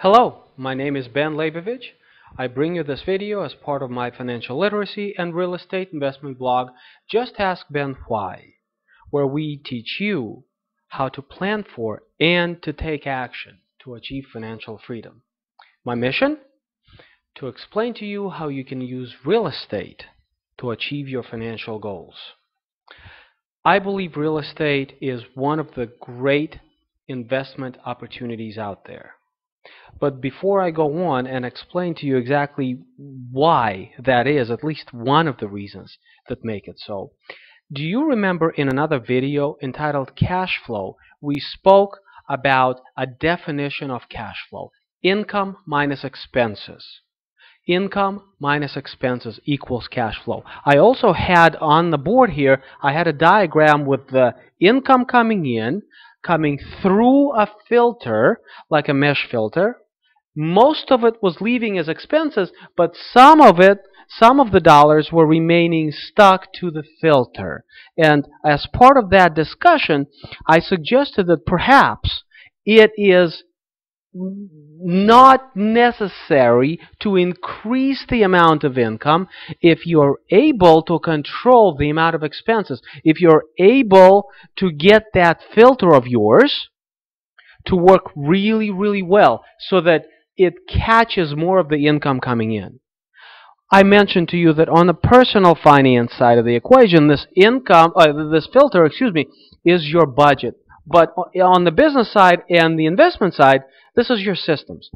Hello, my name is Ben Leibovich. I bring you this video as part of my financial literacy and real estate investment blog, JustAskBenWhy, where we teach you how to plan for and to take action to achieve financial freedom. My mission? To explain to you how you can use real estate to achieve your financial goals. I believe real estate is one of the great investment opportunities out there. But before I go on and explain to you exactly why that is, at least one of the reasons that make it so, do you remember in another video entitled Cash Flow, we spoke about a definition of cash flow: income minus expenses. Income minus expenses equals cash flow. I also had on the board here, I had a diagram with the income coming in, coming through a filter, like a mesh filter. Most of it was leaving as expenses, but some of the dollars were remaining stuck to the filter. And as part of that discussion, I suggested that perhaps it is not necessary to increase the amount of income if you're able to control the amount of expenses. If you're able to get that filter of yours to work really, really well so that it catches more of the income coming in. I mentioned to you that on the personal finance side of the equation, this filter, is your budget. But on the business side and the investment side, this is your systems.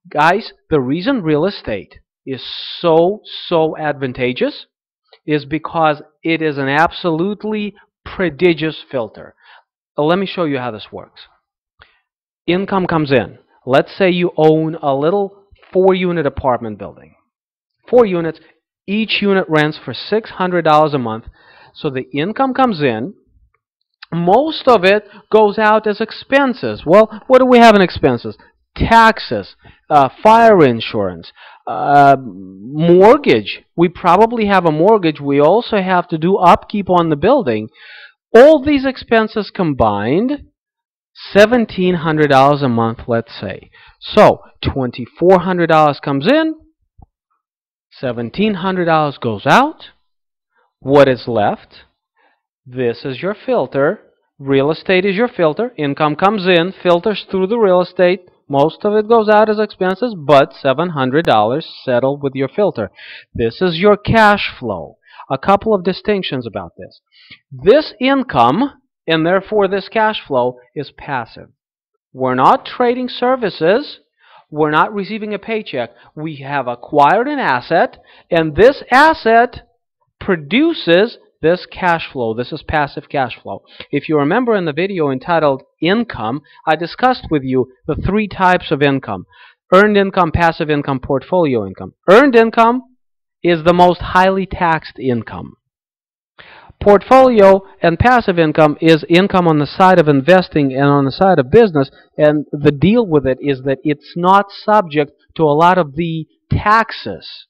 Guys, the reason real estate is so advantageous is because it is an absolutely prodigious filter. Let me show you how this works. Income comes in. Let's say you own a little 4-unit apartment building. 4 units, each unit rents for $600 a month. So the income comes in. Most of it goes out as expenses. Well, what do we have in expenses? Taxes, fire insurance, mortgage. We probably have a mortgage. We also have to do upkeep on the building. All these expenses combined, $1,700 a month, let's say. So $2,400 comes in, $1,700 goes out. What is left? This is your filter. Real estate is your filter. Income comes in, filters through the real estate. Most of it goes out as expenses, but $700 settled with your filter. This is your cash flow. A couple of distinctions about this. This income, and therefore this cash flow, is passive. We're not trading services. We're not receiving a paycheck. We have acquired an asset, and this asset produces this cash flow. This is passive cash flow. If you remember in the video entitled Income, I discussed with you the 3 types of income: earned income, passive income, portfolio income. Earned income is the most highly taxed income. Portfolio and passive income is income on the side of investing and on the side of business, and the deal with it is that it's not subject to a lot of the taxes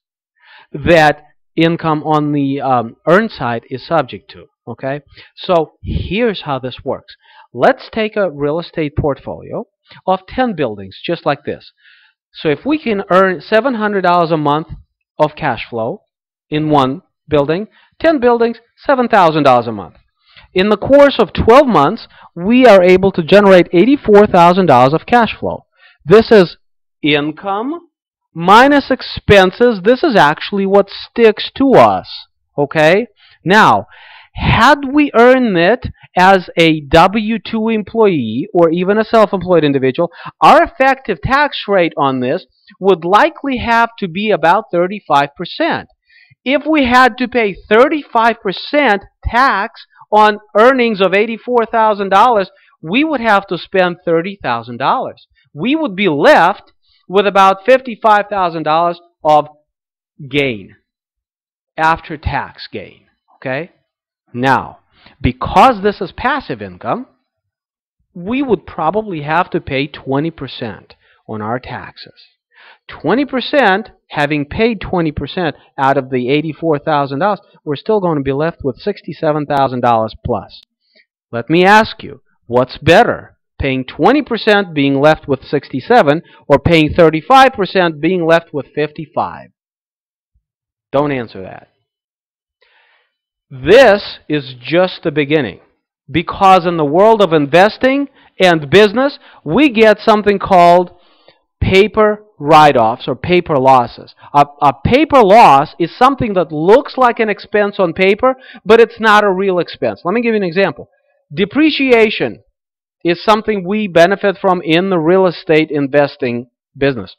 that income on the earned side is subject to. Okay, so here's how this works. Let's take a real estate portfolio of 10 buildings, just like this. So if we can earn $700 a month of cash flow in one building, 10 buildings, $7,000 a month. In the course of 12 months, we are able to generate $84,000 of cash flow. This is income minus expenses. This is actually what sticks to us. Okay? Now, had we earned it as a W-2 employee or even a self-employed individual, our effective tax rate on this would likely have to be about 35%. If we had to pay 35% tax on earnings of $84,000, we would have to spend $30,000. We would be left with about $55,000 of gain, after-tax gain. Okay? Now, because this is passive income, we would probably have to pay 20% on our taxes. 20%, having paid 20% out of the $84,000, we're still going to be left with $67,000 plus. Let me ask you, what's better? Paying 20% being left with 67, or paying 35% being left with 55? Don't answer that. This is just the beginning, because in the world of investing and business, we get something called paper write-offs or paper losses. A paper loss is something that looks like an expense on paper, but it's not a real expense. Let me give you an example. Depreciation is something we benefit from in the real estate investing business.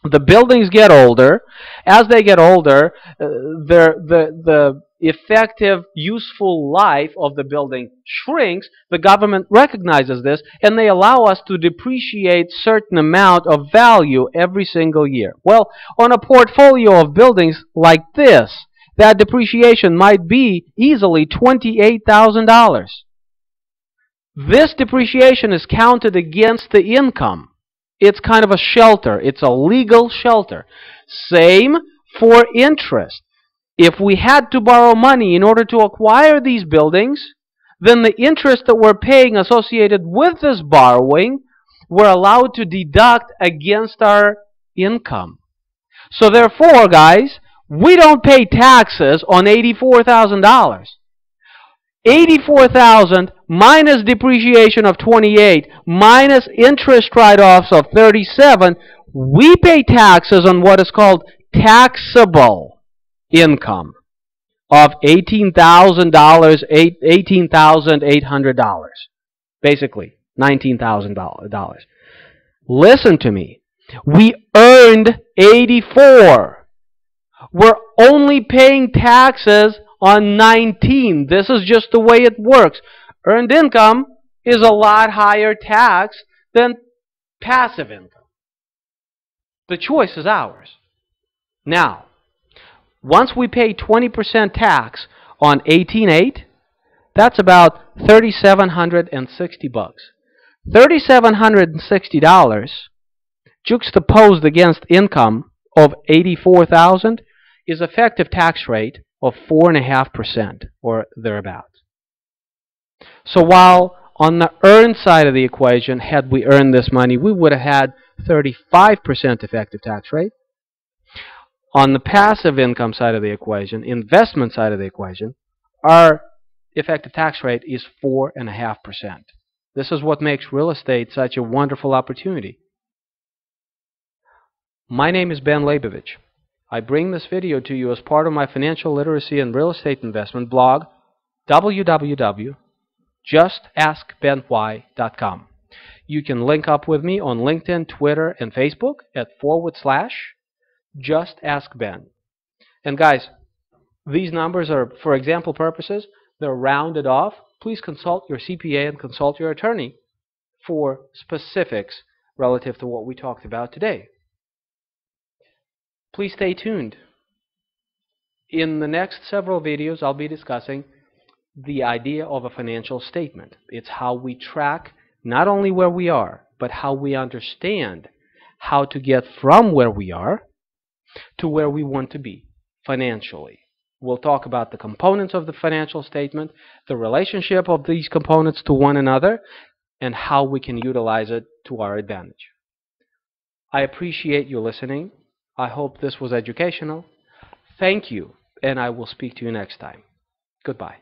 The buildings get older. As they get older, the effective, useful life of the building shrinks. The government recognizes this, and they allow us to depreciate certain amount of value every single year. Well, on a portfolio of buildings like this, that depreciation might be easily $28,000. This depreciation is counted against the income. It's kind of a shelter. It's a legal shelter. Same for interest. If we had to borrow money in order to acquire these buildings, then the interest that we're paying associated with this borrowing, we're allowed to deduct against our income. So therefore, guys, we don't pay taxes on $84,000. $84,000 minus depreciation of 28 minus interest write-offs of 37, we pay taxes on what is called taxable income of $18,000, $18,800, basically $19,000. Listen to me. We earned 84. We're only paying taxes on 19. This is just the way it works. Earned income is a lot higher tax than passive income. The choice is ours. Now, once we pay 20% tax on 18.8, that's about $3,760. $3,760 juxtaposed against income of $84,000 is effective tax rate of 4.5% or thereabouts. So while on the earned side of the equation, had we earned this money, we would have had 35% effective tax rate. On the passive income side of the equation, investment side of the equation, our effective tax rate is 4.5%. This is what makes real estate such a wonderful opportunity. My name is Ben Leibovich. I bring this video to you as part of my financial literacy and real estate investment blog, www.JustAskBenWhy.com. You can link up with me on LinkedIn, Twitter, and Facebook at /JustAskBen. And guys, these numbers are for example purposes. They're rounded off. Please consult your CPA and consult your attorney for specifics relative to what we talked about today. Please stay tuned. In the next several videos, I'll be discussing the idea of a financial statement. It's how we track not only where we are, but how we understand how to get from where we are to where we want to be financially. We'll talk about the components of the financial statement, the relationship of these components to one another, and how we can utilize it to our advantage. I appreciate you listening. I hope this was educational. Thank you, and I will speak to you next time. Goodbye.